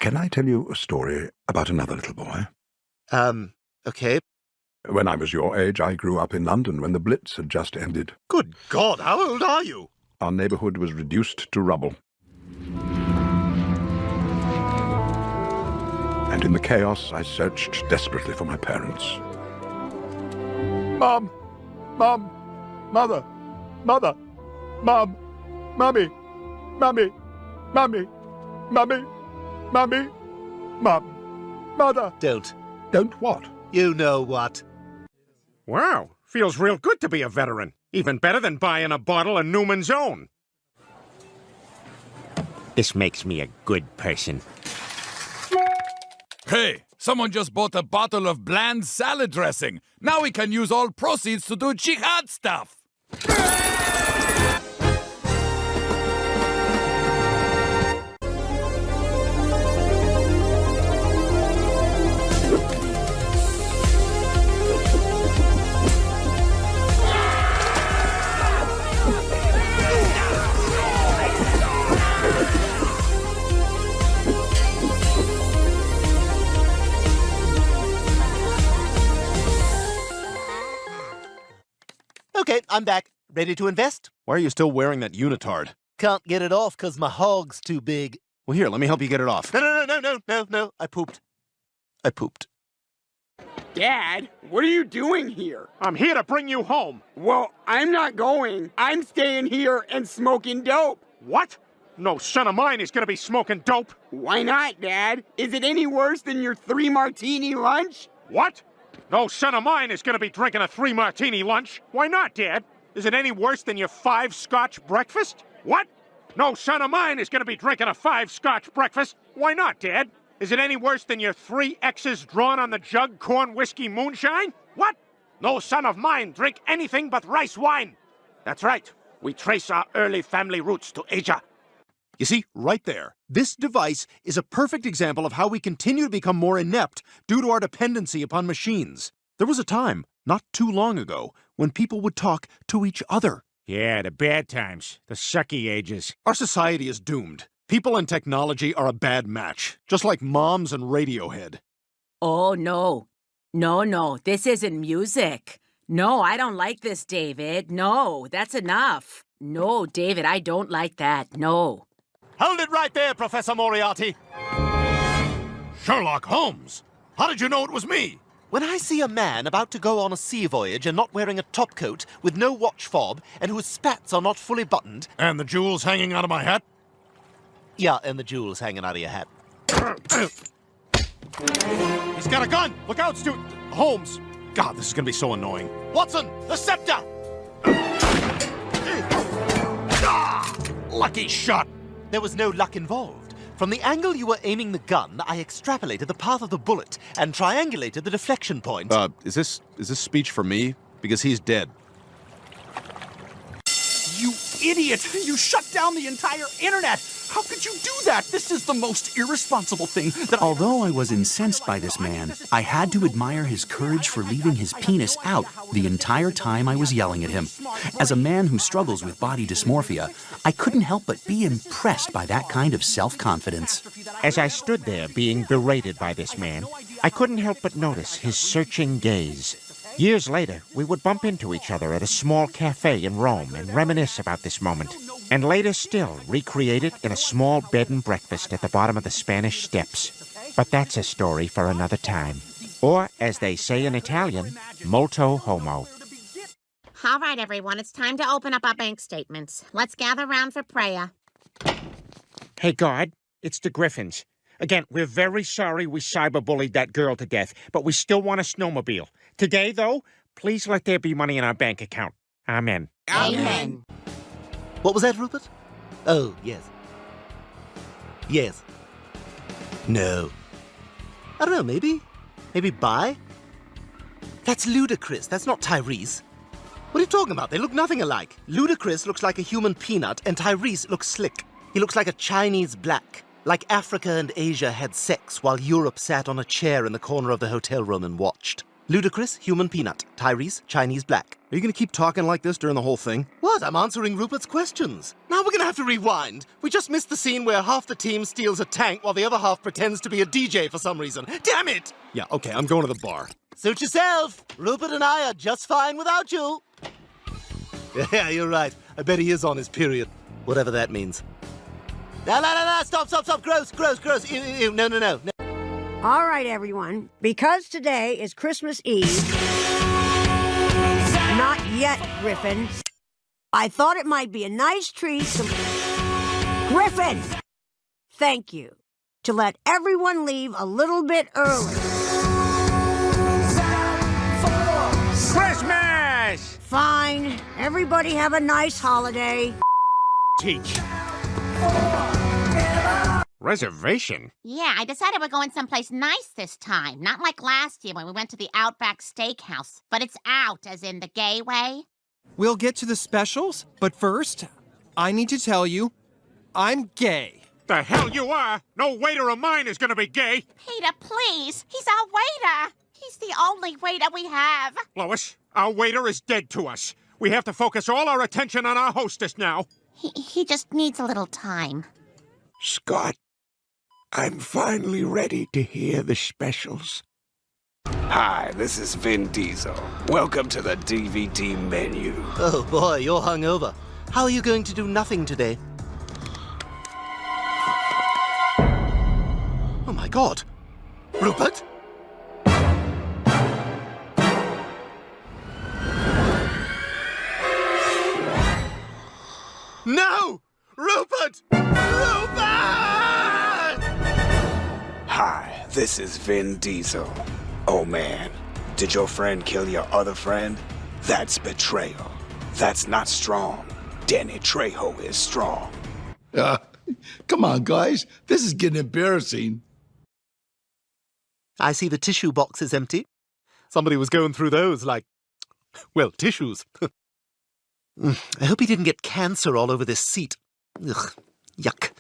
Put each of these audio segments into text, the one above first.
Can I tell you a story about another little boy? Okay. When I was your age, I grew up in London when the Blitz had just ended. Good God, how old are you? Our neighborhood was reduced to rubble. And in the chaos, I searched desperately for my parents. Mom! Mom! Mother! Mother! Mom! Mummy! Mummy! Mummy! Mummy! Mummy! Mum! Mother! Don't. Don't what? You know what? Wow, feels real good to be a veteran. Even better than buying a bottle of Newman's Own. This makes me a good person. Hey, someone just bought a bottle of bland salad dressing. Now we can use all proceeds to do jihad stuff. Okay, I'm back. Ready to invest? Why are you still wearing that unitard? Can't get it off because my hog's too big. Well, here, let me help you get it off. No. I pooped. Dad, what are you doing here? I'm here to bring you home. Well, I'm not going. I'm staying here and smoking dope. What? No son of mine is gonna be smoking dope. Why not, Dad? Is it any worse than your 3-martini lunch? What? No son of mine is gonna be drinking a 3-martini lunch. Why not, Dad? Is it any worse than your 5-scotch breakfast? What? No son of mine is gonna be drinking a 5-scotch breakfast. Why not, Dad? Is it any worse than your 3 X's drawn on the jug corn whiskey moonshine? What? No son of mine drink anything but rice wine. That's right. We trace our early family roots to Asia. You see, right there, this device is a perfect example of how we continue to become more inept due to our dependency upon machines. There was a time, not too long ago, when people would talk to each other. Yeah, the bad times. The sucky ages. Our society is doomed. People and technology are a bad match, just like moms and Radiohead. Oh, no. No, this isn't music. No, I don't like this, David. No, that's enough. No, David, I don't like that. No. Hold it right there, Professor Moriarty. Sherlock Holmes! How did you know it was me? When I see a man about to go on a sea voyage and not wearing a topcoat, with no watch fob, and whose spats are not fully buttoned... And the jewels hanging out of my hat? Yeah, and the jewels hanging out of your hat. He's got a gun! Look out, Stu... Holmes! God, this is gonna be so annoying. Watson, the scepter! Lucky shot! There was no luck involved. From the angle you were aiming the gun, I extrapolated the path of the bullet and triangulated the deflection point. Is this speech for me? Because he's dead. You idiot! You shut down the entire internet! How could you do that? This is the most irresponsible thing that Although I was incensed by this man, I had to admire his courage for leaving his penis out the entire time I was yelling at him. As a man who struggles with body dysmorphia, I couldn't help but be impressed by that kind of self-confidence. As I stood there being berated by this man, I couldn't help but notice his searching gaze. Years later, we would bump into each other at a small cafe in Rome and reminisce about this moment. And later still, recreate it in a small bed and breakfast at the bottom of the Spanish Steps. But that's a story for another time. Or, as they say in Italian, molto homo. All right, everyone, it's time to open up our bank statements. Let's gather round for prayer. Hey, God, it's the Griffins. Again, we're very sorry we cyberbullied that girl to death, but we still want a snowmobile. Today, though, please let there be money in our bank account. Amen. Amen. What was that, Rupert? Oh, yes. Yes. No. I don't know, maybe? Maybe buy? That's Ludacris. That's not Tyrese. What are you talking about? They look nothing alike. Ludacris looks like a human peanut, and Tyrese looks slick. He looks like a Chinese black. Like Africa and Asia had sex while Europe sat on a chair in the corner of the hotel room and watched. Ludicrous, human peanut. Tyrese, Chinese black. Are you gonna keep talking like this during the whole thing? What? I'm answering Rupert's questions. Now we're gonna have to rewind. We just missed the scene where half the team steals a tank while the other half pretends to be a DJ for some reason. Damn it! Yeah, okay, I'm going to the bar. Suit yourself. Rupert and I are just fine without you. Yeah, you're right. I bet he is on his period. Whatever that means. No, stop. Gross. Ew, ew. No. All right, everyone. Because today is Christmas Eve. Not yet, Griffin. I thought it might be a nice treat to... Griffin! Thank you. To let everyone leave a little bit early. Christmas! Fine. Everybody have a nice holiday. Teach. Reservation? Yeah, I decided we're going someplace nice this time. Not like last year when we went to the Outback Steakhouse. But it's out, as in the gay way. We'll get to the specials, but first, I need to tell you, I'm gay. The hell you are! No waiter of mine is gonna be gay! Peter, please. He's our waiter. He's the only waiter we have. Lois, our waiter is dead to us. We have to focus all our attention on our hostess now. He just needs a little time. Scott, I'm finally ready to hear the specials. Hi, this is Vin Diesel. Welcome to the DVD menu. Oh boy, you're hungover. How are you going to do nothing today? Oh my God. Rupert? No! Rupert! Hi, this is Vin Diesel. Oh man, did your friend kill your other friend? That's betrayal. That's not strong. Danny Trejo is strong. Come on, guys. This is getting embarrassing. I see the tissue box is empty. Somebody was going through those like, well, tissues. I hope he didn't get cancer all over this seat. Ugh, yuck.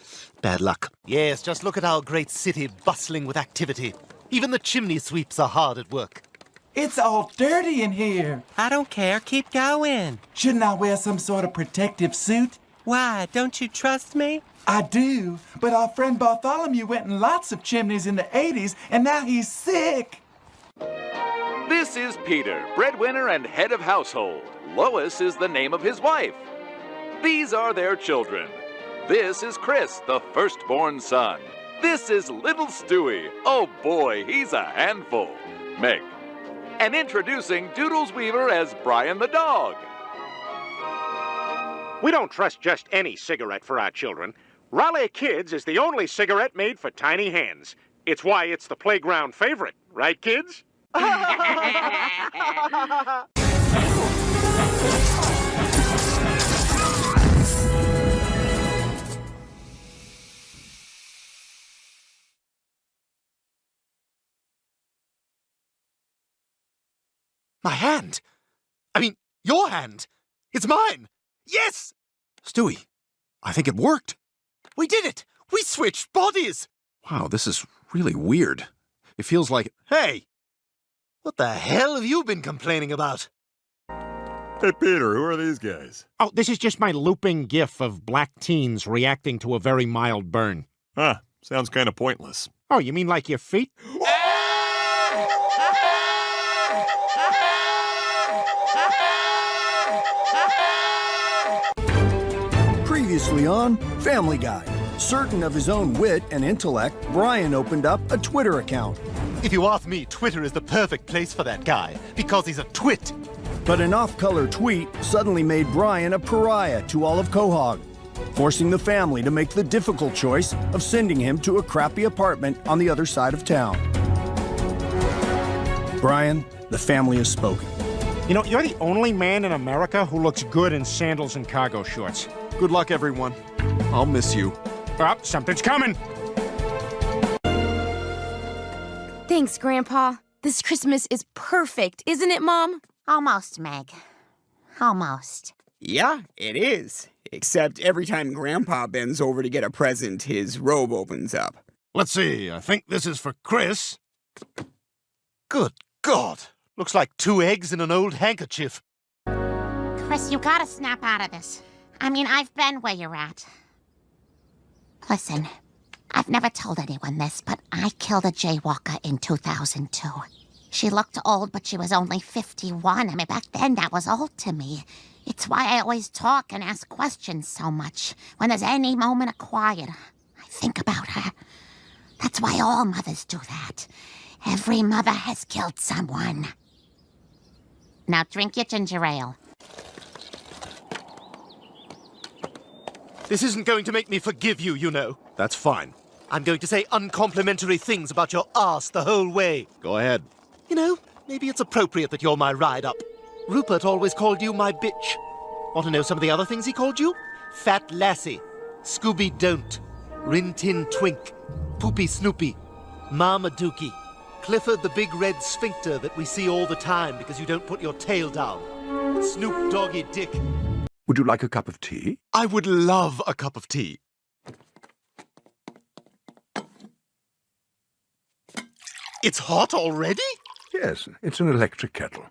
Bad luck. Yes, just look at our great city bustling with activity. Even the chimney sweeps are hard at work. It's all dirty in here. I don't care. Keep going. Shouldn't I wear some sort of protective suit? Why? Don't you trust me? I do, but our friend Bartholomew went in lots of chimneys in the 80s, and now he's sick. This is Peter, breadwinner and head of household. Lois is the name of his wife. These are their children. This is Chris, the firstborn son. This is little Stewie. Oh boy, he's a handful. Meg. And introducing Doodles Weaver as Brian the dog. We don't trust just any cigarette for our children. Raleigh Kids is the only cigarette made for tiny hands. It's why it's the playground favorite. Right, kids? My hand! I mean, your hand! It's mine! Yes! Stewie, I think it worked. We did it! We switched bodies! Wow, this is really weird. It feels like... Hey! What the hell have you been complaining about? Hey, Peter, who are these guys? Oh, this is just my looping gif of black teens reacting to a very mild burn. Huh, sounds kind of pointless. Oh, you mean like your feet? Previously on Family Guy. Certain of his own wit and intellect, Brian opened up a Twitter account. If you ask me, Twitter is the perfect place for that guy, because he's a twit. But an off-color tweet suddenly made Brian a pariah to all of Quahog, forcing the family to make the difficult choice of sending him to a crappy apartment on the other side of town. Brian, the family has spoken. You know, you're the only man in America who looks good in sandals and cargo shorts. Good luck, everyone. I'll miss you. Oh, something's coming. Thanks, Grandpa. This Christmas is perfect, isn't it, Mom? Almost, Meg. Almost. Yeah, it is. Except every time Grandpa bends over to get a present, his robe opens up. Let's see. I think this is for Chris. Good God. Looks like 2 eggs in an old handkerchief. Chris, you gotta snap out of this. I mean, I've been where you're at. Listen, I've never told anyone this, but I killed a jaywalker in 2002. She looked old, but she was only 51. I mean, back then, that was old to me. It's why I always talk and ask questions so much. When there's any moment of quiet, I think about her. That's why all mothers do that. Every mother has killed someone. Now drink your ginger ale. This isn't going to make me forgive you, you know. That's fine. I'm going to say uncomplimentary things about your ass the whole way. Go ahead. You know, maybe it's appropriate that you're my ride-up. Rupert always called you my bitch. Want to know some of the other things he called you? Fat Lassie, Scooby Don't, Rin Tin Twink, Poopy Snoopy, Marmaduke, Clifford the Big Red Sphincter that we see all the time because you don't put your tail down, Snoop Doggy Dick. Would you like a cup of tea? I would love a cup of tea. It's hot already? Yes, it's an electric kettle.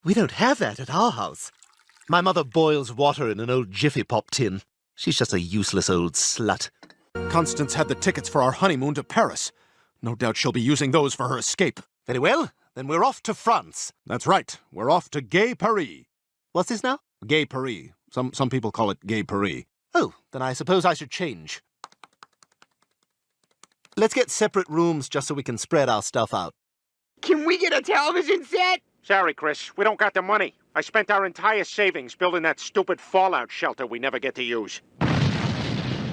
We don't have that at our house. My mother boils water in an old Jiffy Pop tin. She's just a useless old slut. Constance had the tickets for our honeymoon to Paris. No doubt she'll be using those for her escape. Very well, then we're off to France. That's right. We're off to Gay Paris. What's this now? Gay Paris. Some people call it Gay Paris. Oh, then I suppose I should change. Let's get separate rooms just so we can spread our stuff out. Can we get a television set? Sorry, Chris, we don't got the money. I spent our entire savings building that stupid fallout shelter we never get to use.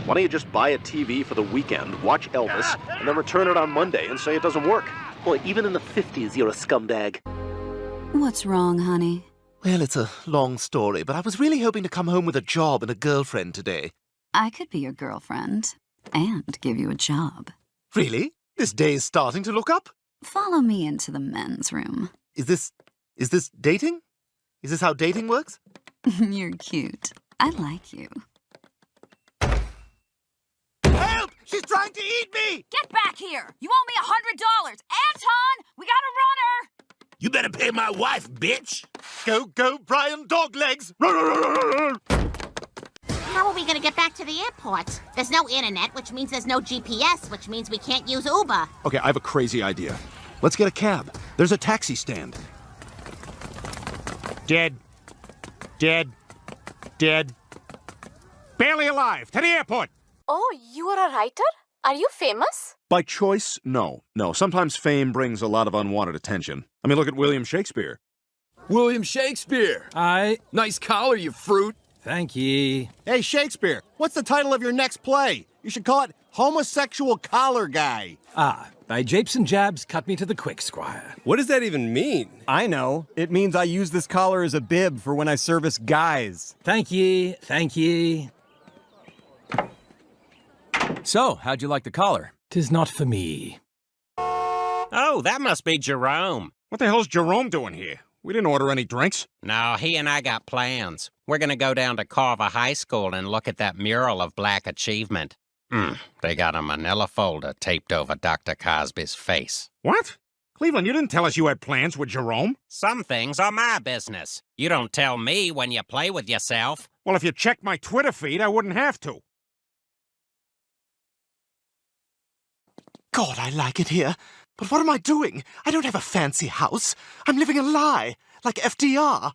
Why don't you just buy a TV for the weekend, watch Elvis, and then return it on Monday and say it doesn't work? Boy, even in the 50s, you're a scumbag. What's wrong, honey? Well, it's a long story, but I was really hoping to come home with a job and a girlfriend today. I could be your girlfriend and give you a job. Really? This day is starting to look up? Follow me into the men's room. Is this dating? Is this how dating works? You're cute. I like you. Help! She's trying to eat me! Get back here! You owe me $100! Anton! We got a runner! You better pay my wife, bitch! Go, Brian Doglegs! How are we gonna get back to the airport? There's no internet, which means there's no GPS, which means we can't use Uber. Okay, I have a crazy idea. Let's get a cab. There's a taxi stand. Dead. Barely alive. To the airport. Oh, you are a writer? Are you famous? By choice, no. Sometimes fame brings a lot of unwanted attention. I mean, look at William Shakespeare. William Shakespeare! Aye. Nice collar, you fruit. Thank ye. Hey, Shakespeare, what's the title of your next play? You should call it Homosexual Collar Guy. Ah, thy japes and jabs cut me to the quick, squire. What does that even mean? I know. It means I use this collar as a bib for when I service guys. Thank ye. So, how'd you like the collar? 'Tis not for me. Oh, that must be Jerome. What the hell's Jerome doing here? We didn't order any drinks. No, he and I got plans. We're gonna go down to Carver High School and look at that mural of black achievement. They got a manila folder taped over Dr. Cosby's face. What? Cleveland, you didn't tell us you had plans with Jerome. Some things are my business. You don't tell me when you play with yourself. Well, if you checked my Twitter feed, I wouldn't have to. God, I like it here. But what am I doing? I don't have a fancy house. I'm living a lie, like FDR.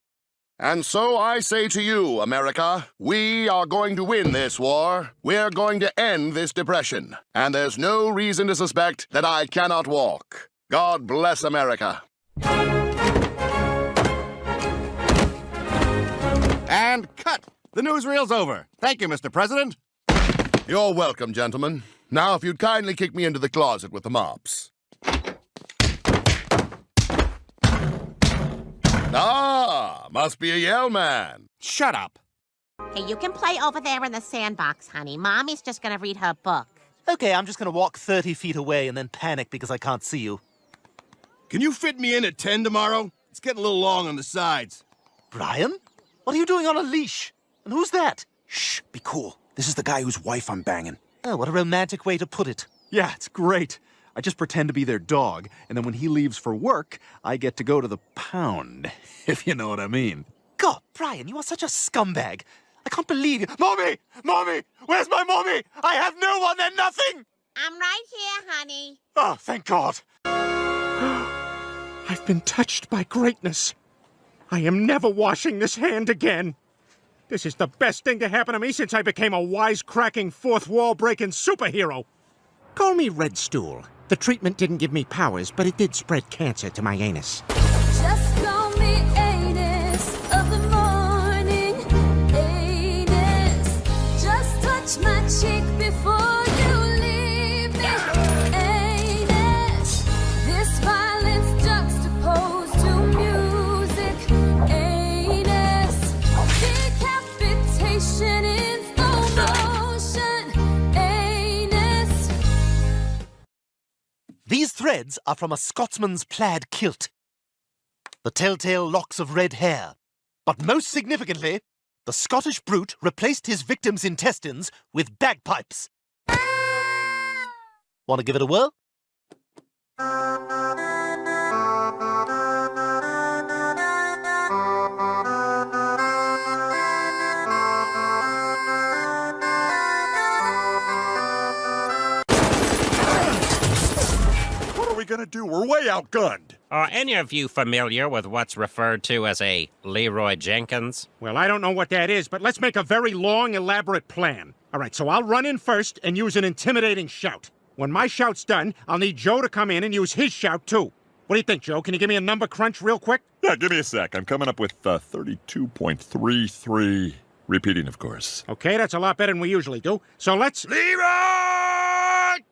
And so I say to you, America, we are going to win this war. We're going to end this depression. And there's no reason to suspect that I cannot walk. God bless America. And cut! The newsreel's over. Thank you, Mr. President. You're welcome, gentlemen. Now, if you'd kindly kick me into the closet with the mops. Ah, must be a Yell man. Shut up. Hey, you can play over there in the sandbox, honey. Mommy's just gonna read her book. Okay, I'm just gonna walk 30 feet away and then panic because I can't see you. Can you fit me in at 10 tomorrow? It's getting a little long on the sides. Brian? What are you doing on a leash? And who's that? Shh, be cool. This is the guy whose wife I'm banging. Oh, what a romantic way to put it. Yeah, it's great. I just pretend to be their dog, and then when he leaves for work, I get to go to the pound, if you know what I mean. God, Brian, you are such a scumbag. I can't believe you. Mommy! Mommy! Where's my mommy? I have no one and nothing! I'm right here, honey. Oh, thank God. I've been touched by greatness. I am never washing this hand again. This is the best thing to happen to me since I became a wisecracking, fourth-wall-breaking superhero. Call me Red Stool. The treatment didn't give me powers, but it did spread cancer to my anus. Just call me anus of the morning. Anus. Just touch my cheek before you leave me. Anus. This violence juxtaposed to music. Anus. Decapitation in slow motion. Anus. These threads are from a Scotsman's plaid kilt. The telltale locks of red hair. But most significantly, the Scottish brute replaced his victim's intestines with bagpipes. Want to give it a whirl? What are we gonna do? We're way outgunned. Are any of you familiar with what's referred to as a Leroy Jenkins? Well, I don't know what that is, but let's make a very long, elaborate plan. All right, so I'll run in first and use an intimidating shout. When my shout's done, I'll need Joe to come in and use his shout, too. What do you think, Joe? Can you give me a number crunch real quick? Yeah, give me a sec. I'm coming up with 32.33. Repeating, of course. Okay, that's a lot better than we usually do. So let's... Leroy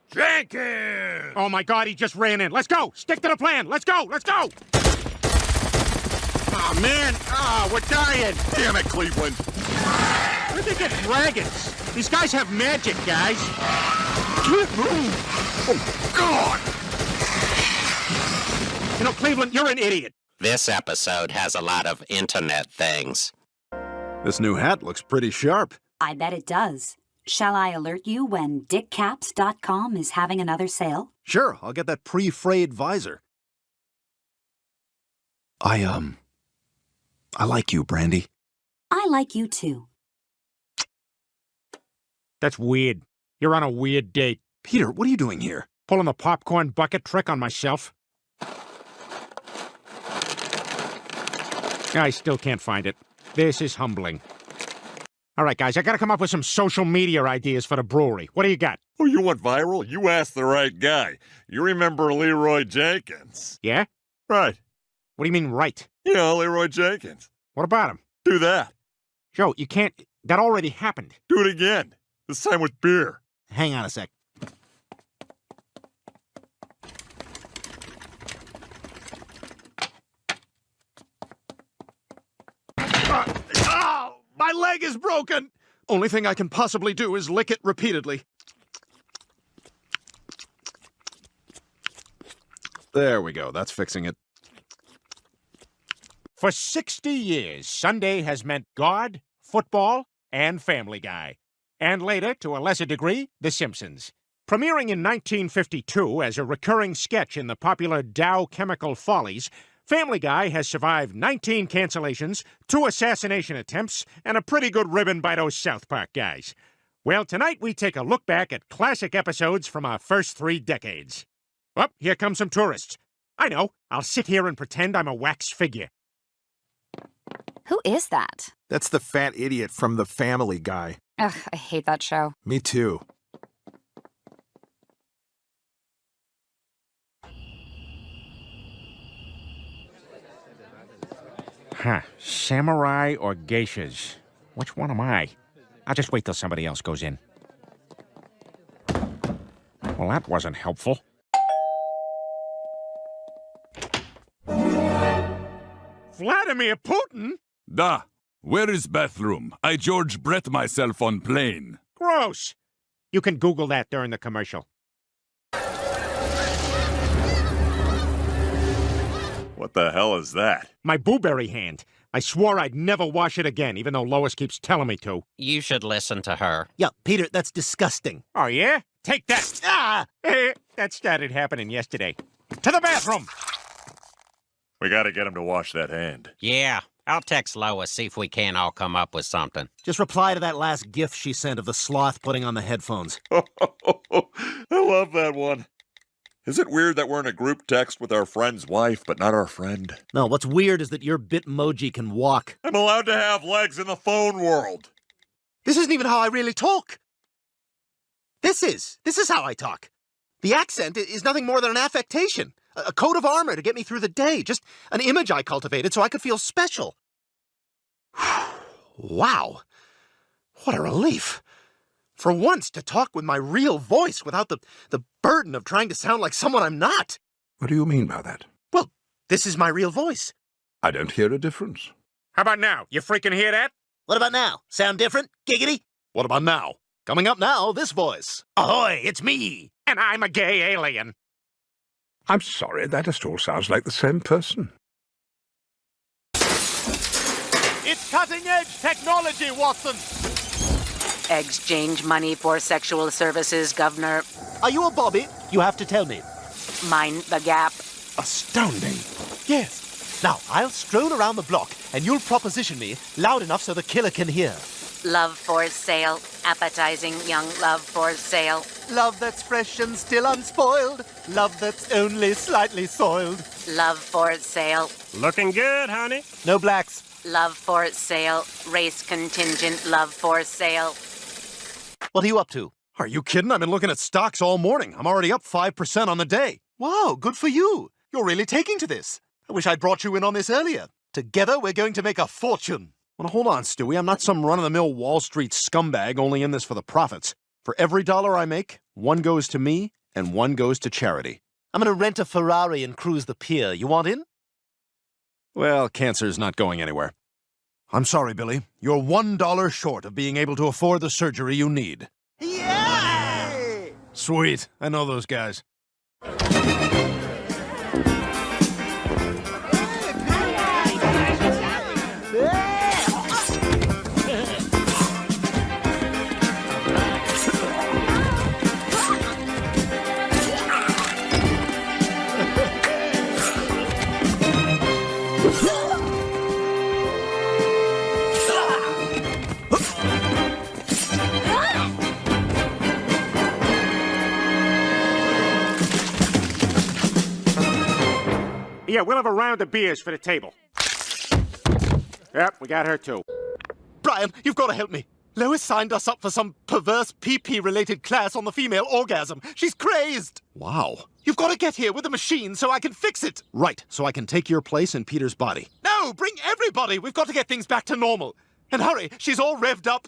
Jenkins! Oh, my God, he just ran in. Let's go! Stick to the plan! Let's go! Let's go! Oh, man! Oh, we're dying! Damn it, Cleveland! Where'd they get dragons? These guys have magic, guys. Can't move! Oh, God! You know, Cleveland, you're an idiot. This episode has a lot of internet things. This new hat looks pretty sharp. I bet it does. Shall I alert you when dickcaps.com is having another sale? Sure, I'll get that pre-frayed visor. I like you, Brandy. I like you too. That's weird. You're on a weird date. Peter, what are you doing here? Pulling the popcorn bucket trick on myself. I still can't find it. This is humbling. All right, guys, I gotta come up with some social media ideas for the brewery. What do you got? Oh, you want viral? You asked the right guy. You remember Leroy Jenkins? Yeah? Right. What do you mean, right? You know, Leroy Jenkins. What about him? Do that. Joe, you can't... That already happened. Do it again. This time with beer. Hang on a sec. My leg is broken! Only thing I can possibly do is lick it repeatedly. There we go. That's fixing it. For 60 years, Sunday has meant God, football, and Family Guy. And later, to a lesser degree, The Simpsons. Premiering in 1952 as a recurring sketch in the popular Dow Chemical Follies, Family Guy has survived 19 cancellations, 2 assassination attempts, and a pretty good ribbon by those South Park guys. Well, tonight we take a look back at classic episodes from our first 3 decades. Oh, here come some tourists. I know, I'll sit here and pretend I'm a wax figure. Who is that? That's the fat idiot from The Family Guy. Ugh, I hate that show. Me too. Huh. Samurai or geishas? Which one am I? I'll just wait till somebody else goes in. Well, that wasn't helpful. Vladimir Putin? Da. Where is bathroom? I George Brett myself on plane. Gross. You can Google that during the commercial. What the hell is that? My blueberry hand. I swore I'd never wash it again, even though Lois keeps telling me to. You should listen to her. Yeah, Peter, that's disgusting. Oh, yeah? take that. Ah! That started happening yesterday. To the bathroom. We gotta get him to wash that hand. Yeah, I'll text Lois, see if we can't all come up with something. Just reply to that last gif she sent of the sloth putting on the headphones. I love that one. Is it weird that we're in a group text with our friend's wife, but not our friend? No, what's weird is that your Bitmoji can walk. I'm allowed to have legs in the phone world. This isn't even how I really talk. This is how I talk. The accent is nothing more than an affectation. A coat of armor to get me through the day. Just an image I cultivated so I could feel special. Wow. What a relief. For once, to talk with my real voice without the burden of trying to sound like someone I'm not. What do you mean by that? Well, this is my real voice. I don't hear a difference. How about now? You freaking hear that? What about now? Sound different? Giggity? What about now? Coming up now, this voice. Ahoy, it's me. And I'm a gay alien. I'm sorry, that just all sounds like the same person. It's cutting-edge technology, Watson. Exchange money for sexual services, Governor. Are you a Bobby? You have to tell me. Mind the gap. Astounding. Yes. Now, I'll stroll around the block, and you'll proposition me loud enough so the killer can hear. Love for sale. Appetizing young love for sale. Love that's fresh and still unspoiled. Love that's only slightly soiled. Love for sale. Looking good, honey. No blacks. Love for sale. Race contingent. Love for sale. What are you up to? Are you kidding? I've been looking at stocks all morning. I'm already up 5% on the day. Wow, good for you. You're really taking to this. I wish I'd brought you in on this earlier. Together, we're going to make a fortune. Well, hold on, Stewie. I'm not some run-of-the-mill Wall Street scumbag only in this for the profits. For every dollar I make, one goes to me and one goes to charity. I'm going to rent a Ferrari and cruise the pier. You want in? Well, cancer's not going anywhere. I'm sorry, Billy. You're $1 short of being able to afford the surgery you need. Yay! Sweet. I know those guys. Yeah, we'll have a round of beers for the table. Yep, we got her too. Brian, you've got to help me. Lois signed us up for some perverse PP-related class on the female orgasm. She's crazed. Wow. You've got to get here with a machine so I can fix it. Right, so I can take your place in Peter's body. No, bring everybody. We've got to get things back to normal. And hurry, she's all revved up.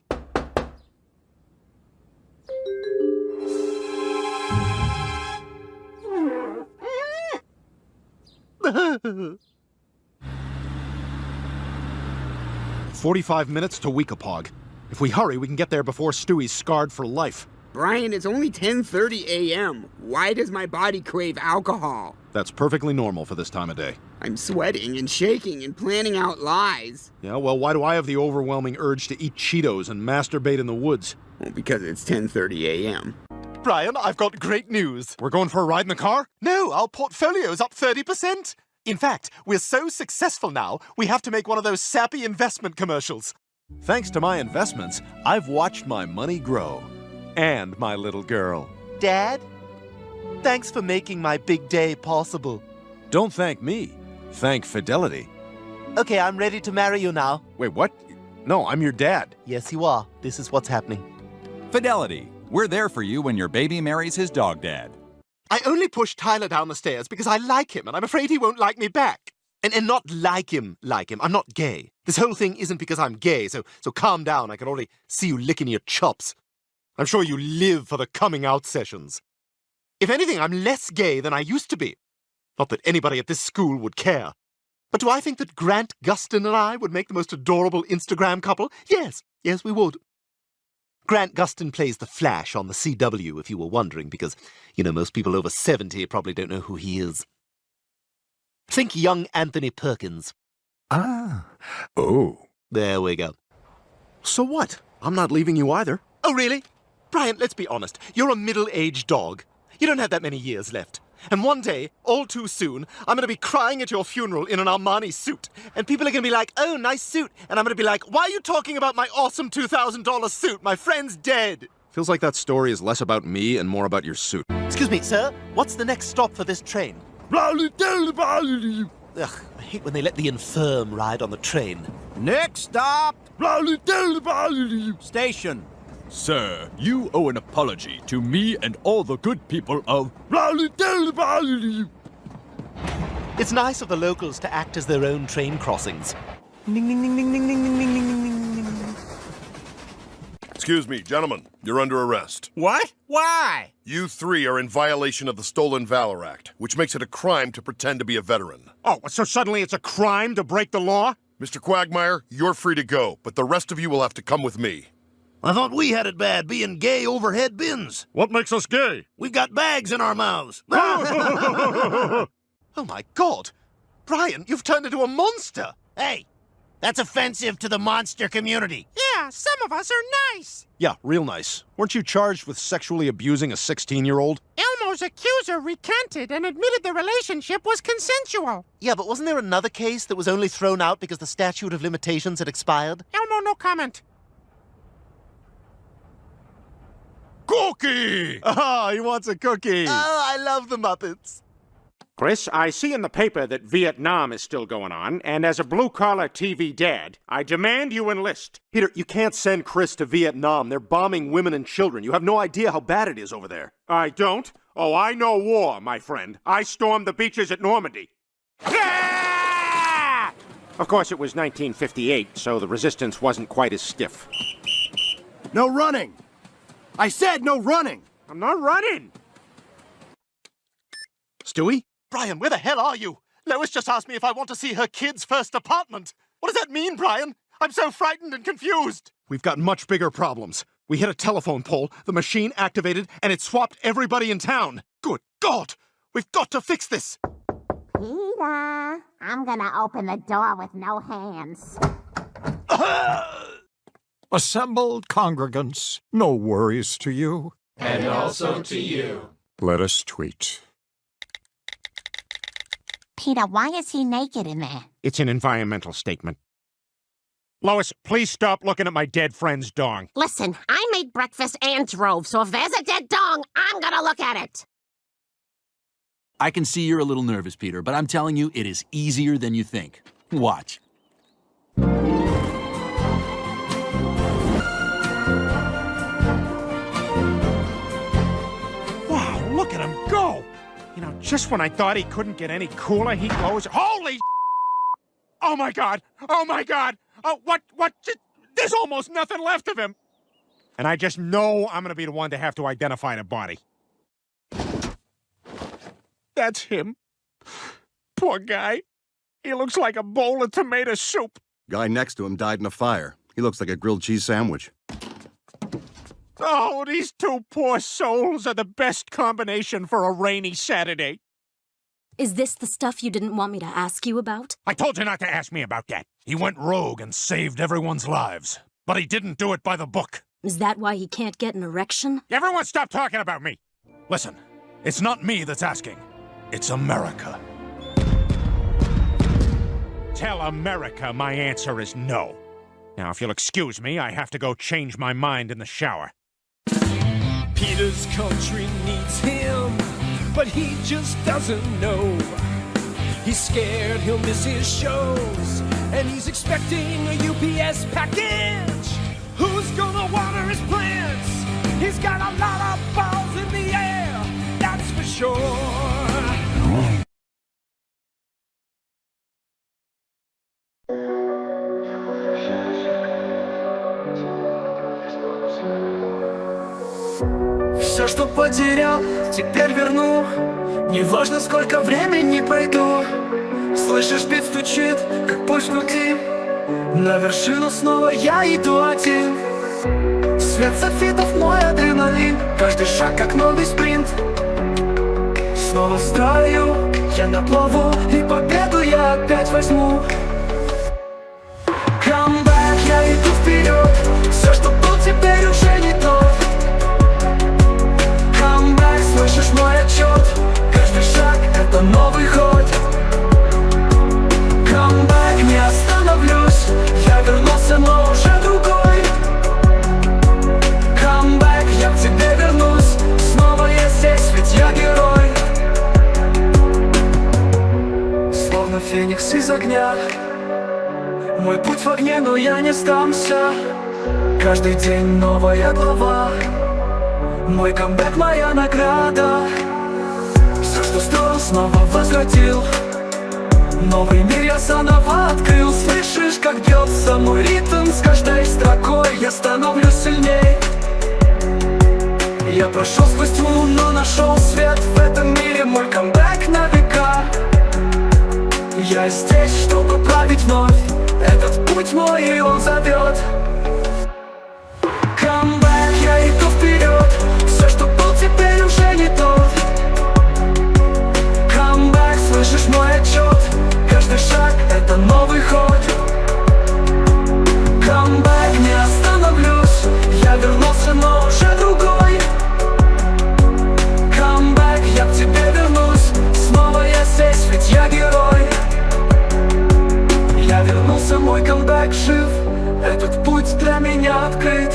"45 minutes to Quahog. If we hurry, we can get there before Stewie's scarred for life." Brian, it's only 10:30 a.m. Why does my body crave alcohol? That's perfectly normal for this time of day. I'm sweating and shaking and planning out lies. Yeah, well, why do I have the overwhelming urge to eat Cheetos and masturbate in the woods? Well, because it's 10:30 a.m. Brian, I've got great news. We're going for a ride in the car? No, our portfolio's up 30%. In fact, we're so successful now, we have to make one of those sappy investment commercials. Thanks to my investments, I've watched my money grow. And my little girl. Dad, thanks for making my big day possible. Don't thank me. Thank Fidelity. Okay, I'm ready to marry you now. Wait, what? No, I'm your dad. Yes, you are. This is what's happening. Fidelity. We're there for you when your baby marries his dog dad. I only pushed Tyler down the stairs because I like him, and I'm afraid he won't like me back. And not like him. I'm not gay. This whole thing isn't because I'm gay, so calm down. I can already see you licking your chops. I'm sure you live for the coming out sessions. If anything, I'm less gay than I used to be. Not that anybody at this school would care. But do I think that Grant Gustin and I would make the most adorable Instagram couple? Yes, we would. Grant Gustin plays the Flash on the CW, if you were wondering, because, most people over 70 probably don't know who he is. Think young Anthony Perkins. Ah. Oh. There we go. So what? I'm not leaving you either. Oh, really? Brian, let's be honest. You're a middle-aged dog. You don't have that many years left. And one day, all too soon, I'm going to be crying at your funeral in an Armani suit. And people are going to be like, oh, nice suit. And I'm going to be like, why are you talking about my awesome $2,000 suit? My friend's dead. Feels like that story is less about me and more about your suit. Excuse me, sir. What's the next stop for this train? Ugh, I hate when they let the infirm ride on the train. Next stop! Station. Sir, you owe an apology to me and all the good people of... It's nice of the locals to act as their own train crossings. Excuse me, gentlemen. You're under arrest. What? Why? You three are in violation of the Stolen Valor Act, which makes it a crime to pretend to be a veteran. Oh, so suddenly it's a crime to break the law? Mr. Quagmire, you're free to go, but the rest of you will have to come with me. I thought we had it bad being gay overhead bins. What makes us gay? We've got bags in our mouths. Oh my God! Brian, you've turned into a monster! Hey, that's offensive to the monster community. Yeah, some of us are nice. Yeah, real nice. Weren't you charged with sexually abusing a 16-year-old? Elmo's accuser recanted and admitted the relationship was consensual. Yeah, but wasn't there another case that was only thrown out because the statute of limitations had expired? Elmo, no comment. Cookie! Ah, he wants a cookie. Oh, I love the Muppets. Chris, I see in the paper that Vietnam is still going on, and as a blue-collar TV dad, I demand you enlist. Peter, you can't send Chris to Vietnam. They're bombing women and children. You have no idea how bad it is over there. I don't? Oh, I know war, my friend. I stormed the beaches at Normandy. Ah! Of course, it was 1958, so the resistance wasn't quite as stiff. No running! I said no running! I'm not running! Stewie? Brian, where the hell are you? Lois just asked me if I want to see her kid's first apartment. What does that mean, Brian? I'm so frightened and confused. We've got much bigger problems. We hit a telephone pole, the machine activated, and it swapped everybody in town. Good God! We've got to fix this! Peter, I'm gonna open the door with no hands. Assembled congregants, no worries to you. And also to you. Let us tweet. Peter, why is he naked in there? It's an environmental statement. Lois, please stop looking at my dead friend's dong. Listen, I made breakfast and drove, so if there's a dead dong, I'm gonna look at it. I can see you're a little nervous, Peter, but I'm telling you, it is easier than you think. Watch. Wow, look at him go! You know, just when I thought he couldn't get any cooler, he goes, holy Oh my God! Oh my God! Oh, what? There's almost nothing left of him! And I just know I'm gonna be the one to have to identify the body. That's him. Poor guy. He looks like a bowl of tomato soup. Guy next to him died in a fire. He looks like a grilled cheese sandwich. Oh, these two poor souls are the best combination for a rainy Saturday. Is this the stuff you didn't want me to ask you about? I told you not to ask me about that. He went rogue and saved everyone's lives. But he didn't do it by the book. Is that why he can't get an erection? Everyone stop talking about me! Listen, it's not me that's asking. It's America. Tell America my answer is no. Now, if you'll excuse me, I have to go change my mind in the shower. Peter's country needs him, but he just doesn't know. He's scared he'll miss his shows, and he's expecting a UPS package. Who's gonna water his plants? He's got a lot of balls in the air, that's for sure. Все, что потерял, теперь верну. Неважно, сколько времени пройду. Слышишь, бит стучит, как пульс в груди. На вершину снова я иду один. Свет софитов, мой адреналин. Каждый шаг, как новый спринт. Снова стою, я на плаву, и победу я опять возьму. Come back, я иду вперед. Все, что был, теперь уже не то. это новый ход. Камбэк, не остановлюсь, я вернулся, но уже другой. Камбэк, я к тебе вернусь, снова я здесь, ведь я герой. Словно феникс из огня, мой путь в огне, но я не сдамся. Каждый день новая глава, мой камбэк, моя награда. Все, что строил, снова возродил. Новый мир я заново открыл. Слышишь, как бьется мой ритм? С каждой строкой я становлюсь сильней. Я прошел сквозь тьму, но нашел свет. В этом мире мой камбэк на века. Я здесь, чтобы править вновь. Этот путь мой, и он зовет. Камбэк, я иду вперед. Все, что был, теперь уже не тот. Камбэк, слышишь мой отчет? Каждый шаг — это новый ход. Камбэк, не остановлюсь, я вернулся, но уже другой. Камбэк, я к тебе вернусь, снова я здесь, ведь я герой. Я вернулся, мой камбэк жив, этот путь для меня открыт.